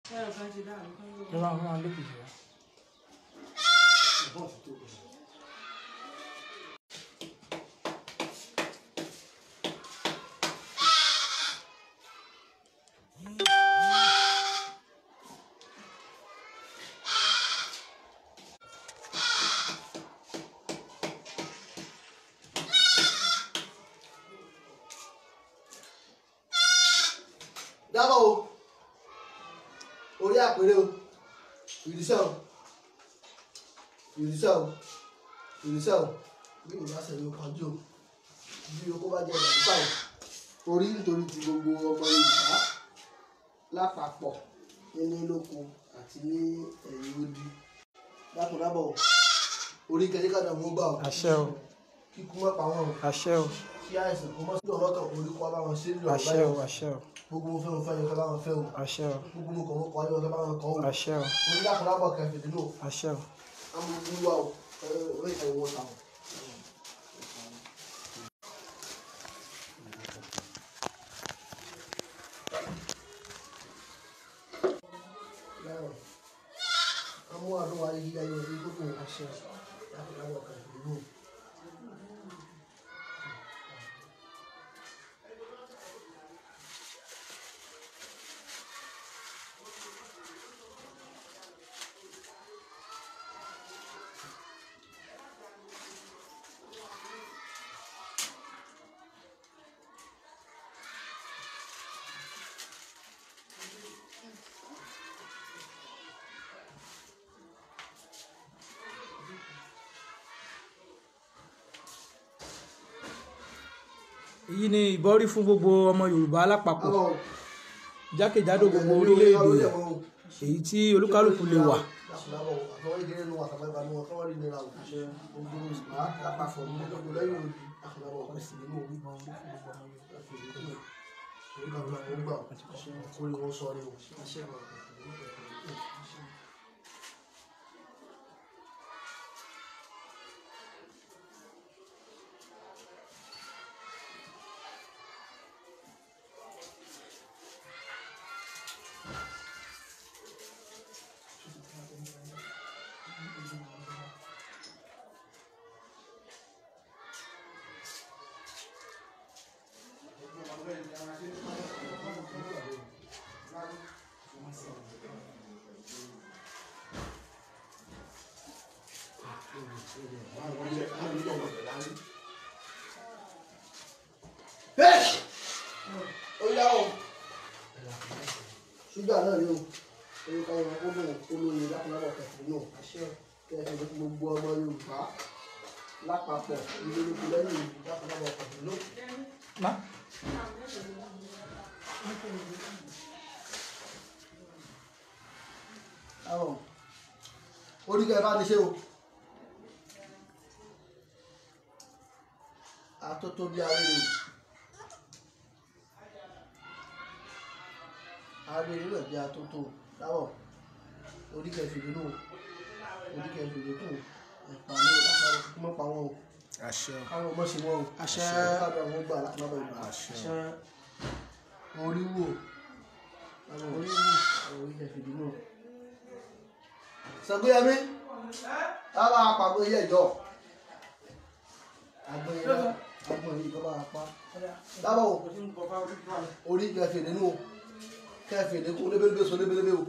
Je vais en l'épicer. D'abord, on y a appelé. Il dit ça. Il dit ça. Il dit ça. Oui, il va se le prendre. Il dit qu'on va dire ça. Orí nítorí ti gbogbo ọmọ Yorùbá lápapọ̀ nínú lóko àti ní ẹ̀yìn odi. Dákúndábọ̀ orí kẹ́kẹ́ mú gbà ọ́. Àṣẹ o. Kíkú mọ́ pa wọ́n o. Àṣẹ o. Kí àìsàn kó mọ́ sí ọlọ́kàn orí kó bá wọn ṣe nílò ọ̀rọ̀ Àṣẹ o. Àṣẹ o. gbogbo mo fẹ́ mo fẹ́ yọ kọ́ bá wọn fẹ́ o. Àṣẹ o. Gbogbo mo kọ̀ mo kọ́ yọ kọ́ bá wọn kọ́ o. Àṣẹ o. Orí dákúndábọ̀ kẹfì nínú. Àṣẹ o. Amúgbúwá o. Orí ìfẹ́ wọn ta o. Amú àdúrà yìí ayé orí gbogbo àṣẹ dákúndábọ̀ kẹfì nínú. Èyí ni ìbọrí fún gbogbo ọmọ Yorùbá lápapọ̀ jákèjádò gbogbo orílẹ̀-èdè èyí tí olúkálùkù lè wà. Ó yá o. Ṣúgà náà ni o. Orúkọ ọmọ kúndùn olóyin dákúndábọ̀ kẹfì náà. Kẹfì gbogbo ọmọ Yorùbá lápapọ̀ ìlólókù lẹ́yìn dákúndábọ̀ kẹfì náà. Orí kẹfì bá ti ṣe o. Àtótó bí arére o. Arére rẹ̀ bí atótó dáwọ̀. Orí kẹfì nínú orí kẹfì lókù ẹ̀pà ní ọ̀dàkàrọ̀ kí mọ́ pa wọ́n o. Àṣẹ o. Káwọn ọmọ ṣe wọ́n o. Àṣẹ. Káàdọ̀ àwọn gbà láti lọ́bọ̀ ìgbà. Àṣẹ. Orí wò. Orí wò. Orí kẹfì nínú. Ṣàgbéyẹmí. Tábà àpàgbé ilé ìjọ. Agbọ̀n yìí kọ́ bá a pa. Dábọ̀ o. Orí kẹfì nínú. Kẹfì ní kó lébélébé so lébélébé o.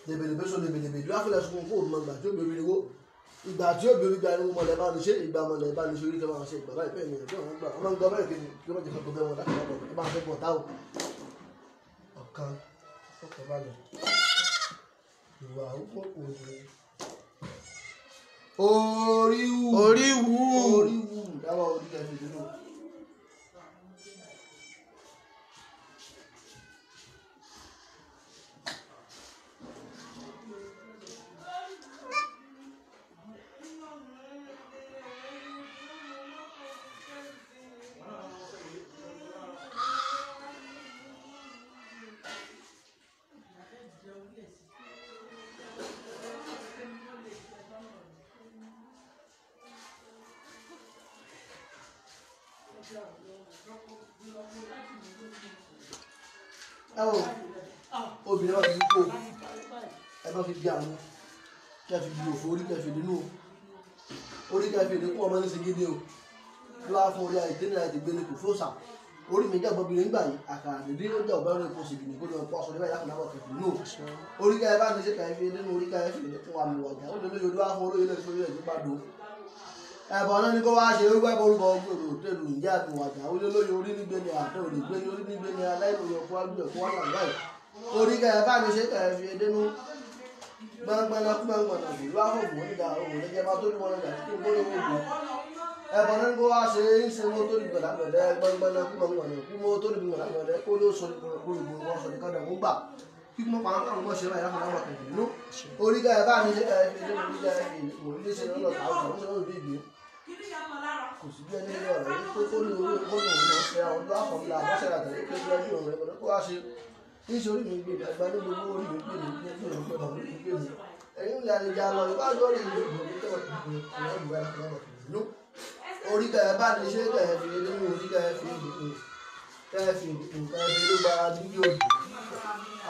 Lébélébé so lébélébé. Ìlú àfẹ́lẹ́ sọ fún òun ìgbà tí ó bèrè owó. Ìgbà tí ó bèrè ìgbà ni mọ̀lẹ́ bá ní ṣe ìgbà mọ̀lẹ́ bá ní ṣe orí kẹfà wọn ṣe ìgbà báyìí bẹ́ẹ̀ ni ẹ̀jọ́ wọn gbà. Ọmọ ń gbọ́ bẹ́ẹ̀ kéde kí wọ́n jẹ́ kó bẹ́ẹ̀ wọn láti lọ́bọ̀ tó bá fẹ́ bọ̀ táwọn. Ọ̀kan ọkọ̀ balẹ̀. Ìwà òpó kò ní. Orí wù. Orí wù. Orí wù. Dáwọ̀ orí kẹfì nínú. obìnrin wọn ti fi kó ẹ bá fi bí àwọn kí ẹ fi bí òfò orí kí ẹ fi dínú orí kí ẹ fi dínkù ọmọ ní segede o lọ́wọ́ fún orí àìtẹ́ ní àti gbélé kò fóòsà orí mi jẹ́ ọ̀bọ̀bìnrin gbà yìí àkàrà dídí ó jẹ́ ọ̀bẹ̀rún epo sègìnì kó lọ́ọ́ pọ̀ sọ níbẹ̀ yàtọ̀ náà kẹfì nù orí kí ẹ bá ní ṣe kà ẹ fi nínú orí kí ẹ fi fún àmì wàjà ó lè lóye olúwa fún olóyè lẹ́sìn orí ẹ̀ nípa dùn ẹ̀bọ̀n náà ni kó wá ṣe orúkọ ẹ̀bọ̀n orúkọ gbòòrò tẹ̀lù ìjà àti wàjà ó lè lóye orí nígbẹ́ ni àtẹ òde gbé ní orí nígbẹ́ ni aláìlóye ọkọ̀ àgbẹ̀ kó wá làgbà yìí orí kí ẹ bá ní ṣe kà ẹ fi dénú gbangban kú gbangban náà kò lọ́wọ́ fún òun nígbà òun lè jẹ́ bá tó ní wọn lọ́jà tí kò ní owó gbọ́ ẹ̀bọ̀n náà ni kó wá ṣe ń ṣe mọ́ tó ní gbọ̀dá gbọ̀dẹ́ gbangban kú gbangban náà kú mọ́ tó ní gbọ̀dá gbọ̀dẹ́ kó ló sọ ní gbogbo wọn sọ ní kọ́dà wọn gbà kí mo pa àwọn ọmọ ṣe báyìí láti náà wà kẹ̀kẹ́ nínú orí ká ẹ bá mi ṣe ká ẹ fi ṣe mo ní ká ẹ fi mo ní ṣe lọ́nà táwọn ọmọ ṣe lọ́nà bí ìgbé kò sí bí ẹni ní ọ̀rọ̀ yìí tó kó ní orí kó ní òun náà ṣe àwọn ọdún àfọ̀mùlà àbọ̀ṣẹ́ àtàlẹ́ pé kí ẹbí òun rẹ̀ gbọ́dọ̀ kó wá ṣe ní ṣe orí mi gbé mi àgbà ní gbogbo orí mi gbé mi ní ẹbí òun gbọ́dọ̀ orí mi gbé mi ẹ̀yin ń lè àlejò àlọ́ ìbájọ́ rí ìlú ìgbòho orí ká ẹ bá ní ṣe ká ẹ fi nínú orí ká ẹ fi ìdìbò ká ẹ fi ìdìbò ká ẹ fi ló gba dídí òdì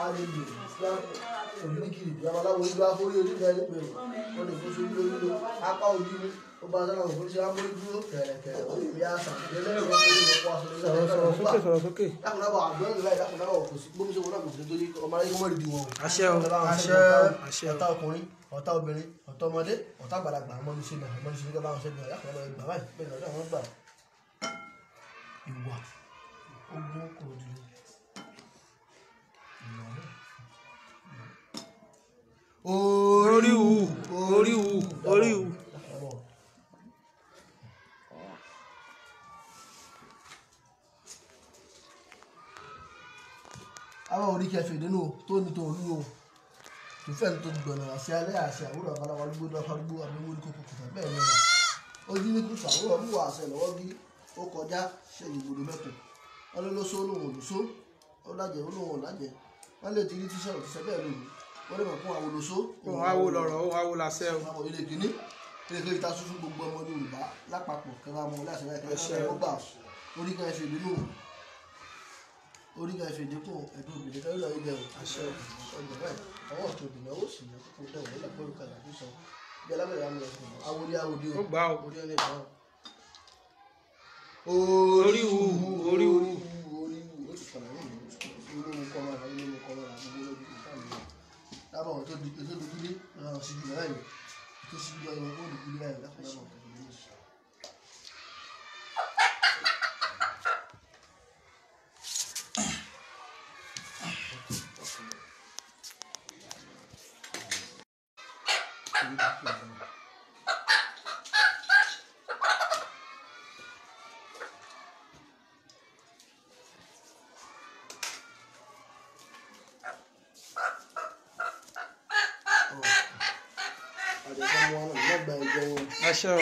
àlejò oníkiri babaláwo ojú afórí ojú bẹ́ẹ̀ ní pé wọ́n lè fún sójú lórí ló apá ojú ní ó bá sára òfin ṣe amórí dúró kẹ̀rẹ̀kẹ̀rẹ̀ orí ìyá àṣà ìdílé ìwọ́n tó lè kó aṣọ lórí sọ̀rọ̀ sókè. dákùndábọ̀ àgbẹ̀ ìlú láì dákùndábọ̀ kò sí gbómi ṣòwò náà kò sí torí ọmọ aráyé mọ́rì di wọn o. àṣẹ o àṣẹ ọ̀tá ọkùnrin ọ̀tá obìnrin ọ̀tá ọmọdé ọ̀tá àgbàlagbà ọmọdé ṣe bẹ̀rẹ̀ ọmọdé ṣe bẹ̀rẹ̀ báwọn ṣe bẹ̀rẹ̀ dákùndábọ̀ ìgbà báyìí bẹ́ẹ̀ lọ́dọ̀ àwọn gbà ìwà ogun kò dúró orí wù orí wù orí wù. àwọn orí kẹfì nínú tó ní tó olú o tó fẹ́ tó gbọ̀nà àṣẹ alẹ́ àṣẹ àwúrò àbáláwa arúgbó náà arúgbó àbẹ̀wò ní kókó kùtà bẹ́ẹ̀ ni ọ̀nà ojú ní kùtà àwúrò mú àṣẹ lọ́wọ́ bí ó kọjá ṣe ìgbòdo mẹ́kùn wọn ló lóṣó olóhùn olùṣó ó lájẹ olóhùn ọ̀lájẹ wọn lè ti rí tíṣẹ́ òṣìṣẹ́ bẹ́ẹ̀ lónìí wọ́n lè mọ̀ fún àwọn olóṣó. òun awo lọ̀rọ̀ òun awo làṣẹ o. àwọn ilé kìíní ilé kejì ta sún fún gbogbo ọmọ Yorùbá lápapọ̀ kẹfà mọ láṣẹ láì kẹfà mọ gbà orí kan ẹ̀fẹ̀ nínú orí kan ẹ̀fẹ̀ dínkù ẹ̀dùn òbí kẹfà lọ ilẹ̀ o àṣẹ ọgbọ̀n báyìí àwọn ọ̀tún òbí náà ó sì yẹ kókó dẹ̀ wọ́n lẹ́kọ̀ọ́ ìkàlà tó sọ bí alábẹ̀rẹ̀ àmì ẹ̀sìn awolé awòdì o. ó gbà o. orí ẹni ìbára. orí wù orí wù. orí wù ó ti sọ̀rọ̀ yìí inú mi kọ́ máa inú mi kọ́ máa gbogbo lójú kò sáà nìyẹn. dábàá wọn tó dúdú náà sì jù láì tó sì jù ọyọ kó dúdú láì láfẹ́ náà. àṣẹ o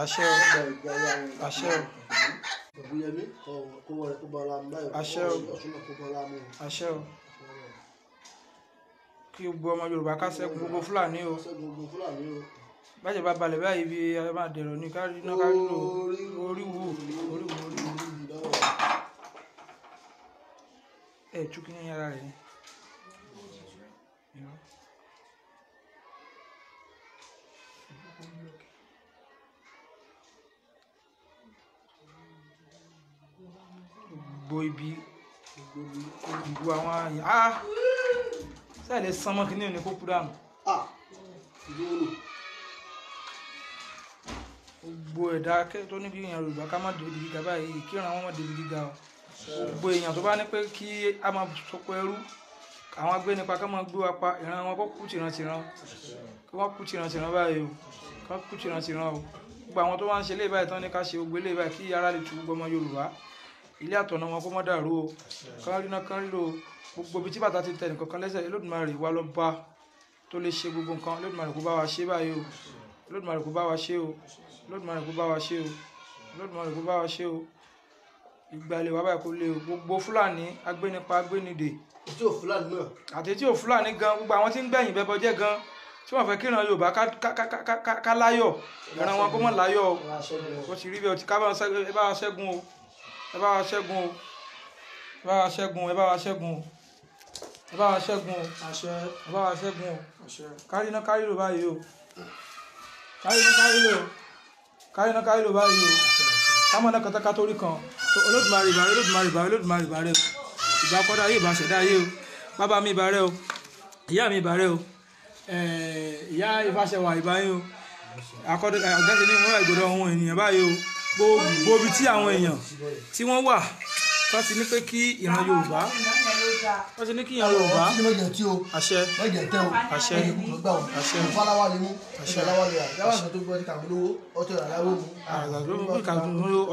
àṣẹ o àṣẹ o àṣẹ o àṣẹ o kí gbogbo ọmọ Yorùbá ká ṣẹ́gun gbogbo Fúlàní o bájẹ́ bá balẹ̀ báyìí bí ẹ máa dẹ̀rọ̀ ní kárí iná kárí lò orí wù orí wù orí wù ẹ̀ tú kí ní yàrá rẹ̀ ni. gbogbo ibi gbogbo àwọn àyàn sẹ́ẹ̀ lè sanmọ́ kí ní òní kó kú dànù. gbogbo ẹ̀dá tó ní kí èèyàn Yorùbá ká má débi gíga báyìí kí ìran wọn má débi gíga o gbogbo èèyàn tó bá ní pé kí a máa sọpọ̀ ẹrú àwọn agbénipa ká máa gbé wa pa ìran wọn kó kú tìrantìran kí wọ́n kú tìrantìran báyìí o kí wọ́n kú tìrantìran o gbogbo àwọn tó wá ń ṣe léyìí báyìí tán ní ká ṣe gbogbo léyìí báyìí kí ara lè tu gbogbo ọmọ Yorùbá ilé àtọ̀nà wọn kó mọ́ dàrú o kán rí náà kán rí lò gbogbo ibi tí bàtà ti tẹ nìkan kan lẹ́sẹ̀ Olódùmarè wá lọ bá tó lè ṣe gbogbo nǹkan Olódùmarè kó bá wa ṣe báyìí o Olódùmarè kó bá wa ṣe o Olódùmarè kó bá wa ṣe o Olódùmarè kó bá wa ṣe o ìgbàlè wa báyìí kó lé o gbogbo Fúlàní agbénipa agbénidè tí ò Fúlàní náà àti tí ò Fúlàní gan gbogbo àwọn tí ń gbẹ̀yìn bẹ́bọ jẹ́ gan tí wọ́n fẹ́ kí ìran Yorùbá ká láyọ̀ ìran wọn kó mọ̀ láyọ̀ o ó ti rí bẹ́ẹ̀ o ti ká bá wa ṣẹ́gun o ẹ bá wa ṣẹ́gun o ẹ bá wa ṣẹ́gun ẹ bá wa ṣẹ́gun o. ẹ bá wa ṣẹ́gun o àṣẹ ẹ bá wa ṣẹ́gun o àṣẹ kárí náà kárí lò báyìí o kárí náà kárí lò kárí náà kárí lò báyìí o kámọ́ náà kàtàkà torí kan Olódùmarè ìbàrẹ̀ Olódùmarè ìbàrẹ̀ Olódùmarè ìbàrẹ̀ ìgbà kọ́dá yìí ìbá ṣẹ̀dá ayé o bàbá mi ìbàrẹ̀ o ìyá mi ìbàrẹ̀ o ìyá ìfàṣẹwà ìbáyé o ọ̀gẹ́sẹ̀ ní ìwọ̀n ìgbòdo ohun ènìyàn báyìí o gbogbo ibi tí àwọn èèyàn tí wọ́n wà wọ́n ti ní pé kí ìran Yorùbá wọ́n ti ní kí ìran Yorùbá àṣẹ àṣẹ àṣẹ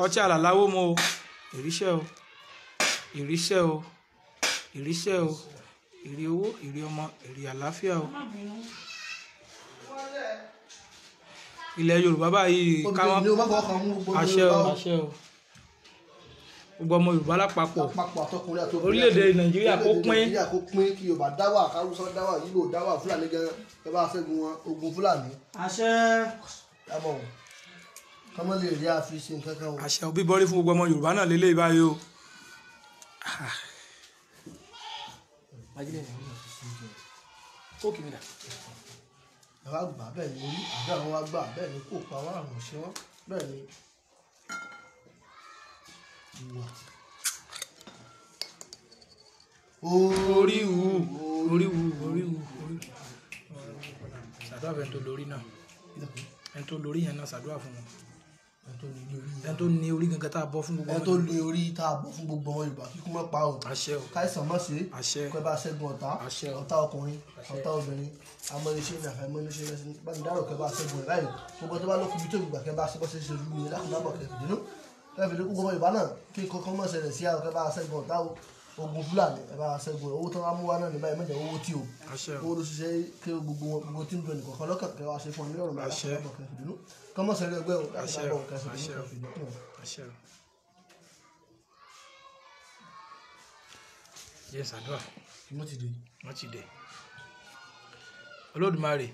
ọtí àlàláwó mu o ìríṣẹ́ o ìríṣẹ́ o ìríṣẹ́ o ìrí owó ìrí ọmọ ìrí àlàáfíà o ilẹ̀ Yorùbá báyìí káwọn àṣẹ o àṣẹ o gbogbo ọmọ Yorùbá lápapọ̀ orílẹ̀-èdè Nàìjíríà kó pín kí Yorùbá dáwà kárúsọ dáwà Ìgbò dáwà Fúlàní gan ẹ bá ṣẹ́gun wọn ogun Fúlàní. àṣẹ yàbọ̀ kọ́mọ lè rí àfi ṣe nǹkan kan o. àṣẹ òbí bọ́rí fún gbogbo ọmọ Yorùbá náà lélẹ́yìí báyìí o. ẹ wá gbà bẹ́ẹ̀ ni orí àbí àwọn wá gbà bẹ́ẹ̀ ni kò pa wọ́n àrùn ṣe wọ́n bẹ́ẹ̀ ni ìwà. orí wù orí wù orí wù orí ṣàdúrà fẹ́ tó lórí náà ẹni tó lórí yẹn náà ṣàdúrà fún wọn ẹni tó ní orí gangan tá a bọ́ fún gbogbo ẹni tó ní orí tá a bọ́ fún gbogbo ọmọ Yorùbá kíkú mọ́ pa o àṣẹ o káìsàn mọ́ sí àṣẹ kọ́ ẹ bá ṣẹ́gun ọ̀tá àṣẹ o ọ̀tá ọkùnrin ọ̀tá obìnrin amọ̀lẹ́ṣẹ́ ní àfẹ́mọ́lẹ́ṣẹ́ lẹ́sìn báyìí dárò kẹ́ bá ṣẹ́gun ẹ̀ báyìí gbogbo tó bá lọ fi bí tó gbà kẹ́ bá ṣe bọ́ ṣe ṣe ojú mi lákùnlábọ̀ kẹ́fìdínú kẹ́fìdínú gbogbo Yorùbá náà kí kọ́kọ́ mọ̀ ṣẹlẹ̀ sí àwọn kẹ́ bá ṣẹ́gun ọ̀tá ogun Fúlàní ẹ bá ṣẹ́gun owó tó wá mú wá náà ní báyìí mẹ́jọ owó tí o owó ló ṣiṣẹ́ kí gbogbo tí ń dun ẹnìkọ̀ọ̀kan lọ́kàn kẹ́ wá ṣe fún ọ ní ọ̀rọ̀ mẹ́ta kẹ́fìdínú kọ́mọ̀ ṣẹlẹ̀ ẹgbẹ́ o lákùnlábọ̀ kẹ́fìdínú. yes àdúrà wọ́n ti dé Olódùmarè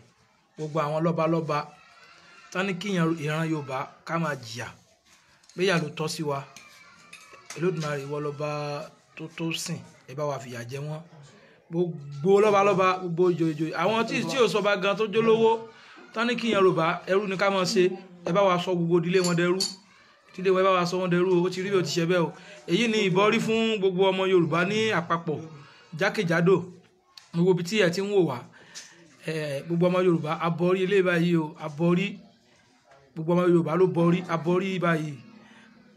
gbogbo àwọn lọ́balọ́ba tán ní kí ìran Yorùbá ká máa jìyà péyà ló tọ́ sí wa Olódùmarè ìwọ lọ́ba tó sìn ẹ bá wa fìyà jẹ wọ́n gbogbo lọ́balọ́ba gbogbo ìjòyè àwọn tí ò sọba gan tó jólówó tán ní kí ìran Yorùbá ẹrú ni ká máa ṣe ẹ bá wa sọ gbogbo ìdílé wọn dẹrú ìdílé wọn ẹ bá wa sọ wọn dẹrú ó ti rí bí ó ti ṣe bẹ́ẹ̀ o èyí ni ìbọrí fún gbogbo ọmọ Yorùbá ní àpapọ̀ jákèjádò gbogbo ibi tí ẹ ti ń wò wá gbogbo ọmọ Yorùbá abọrí ilé báyìí o abọrí gbogbo ọmọ Yorùbá ló bọrí abọrí báyìí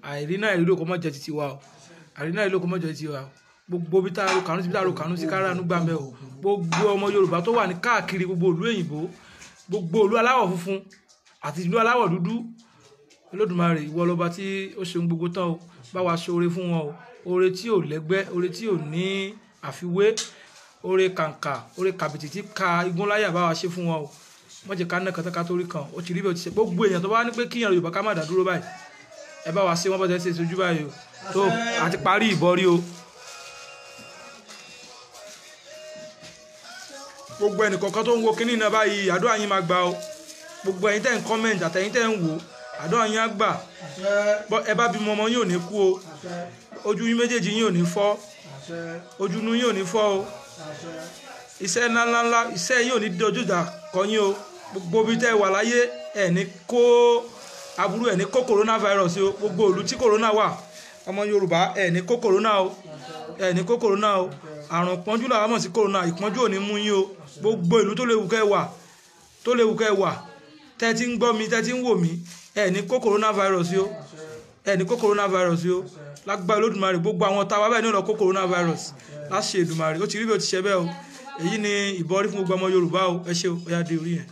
àìrí náà ìlú kò mọ jẹ títí wa o àìrí náà ìlú kò mọ jẹ títí wa o gbogbo bí tá a ro kànú sí bí tá a ro kànú sí kára nígbà mẹ o gbogbo ọmọ Yorùbá tó wà ní káàkiri gbogbo ìlú òyìnbó gbogbo ìlú aláwọ̀ funfun àti ìlú aláwọ̀ dúdú Olódùmarè ìwọ lọba tí ó ṣeun gbogbo tán o bá wa ṣe oore fún wọn o oore tí ò lẹ́gbẹ́ oore tí ò ní àfiwé oore kàǹkà oore kàbìtì tí ka igun láyà bá wa ṣe fún wọn o wọ́n jẹ́ ká ná kàtàkà torí kan ó ti rí bí ó ti ṣe gbogbo èèyàn tó bá ní pé kíyàn Yorùbá ká má dá dúró báyìí ẹ bá wa ṣe wọ́n bá ṣe sojú báyìí o tó àti parí ìbọrí o gbogbo ẹnìkọ̀ọ̀kan tó ń wo kíní náà báyìí àdúrà yín máa gbà o gbogbo ẹ̀yin tẹ́ ń kọ́mẹ̀ntì àtẹ̀yin tẹ́ ń wò àdúrà yín á gbà ẹ bá bímọ ọmọ yín ò ní kú o ojú yín méjèèjì yín ò ní fọ́ ojú inú yín ò ní fọ́ o iṣẹ́ ńláńlá iṣẹ́ yín ò ní dojú ìjà kọ yín o gbogbo ibi tẹ́ wà láyé ẹ̀ ní kó aburú ẹ̀ ní kó coronavirus o gbogbo ìlú tí corona wà ọmọ Yorùbá ẹ̀ ní kó corona o ẹ̀ ní kó corona o àrùn pọ́njú làwọn mọ̀ sí corona ìpọ́njú ò ní mú yín o gbogbo ìlú tó léwu kẹ́ wà tẹ́ ti ń gbọ́ mi tẹ́ ti ń wò mí ẹ̀ ní kó coronavirus o ẹ̀ ní kó coronavirus o lágbára Olódùmarè gbogbo àwọn táwa bẹ́ẹ̀ ní ọ̀nà kó coronavirus láṣẹ Èdùmàrè ó ti rí bí ó ti ṣe bẹ́ẹ̀ o èyí ni ìbọrí fún gbogbo ọmọ Yorùbá o ẹ ṣé o ó yá dé orí yẹn.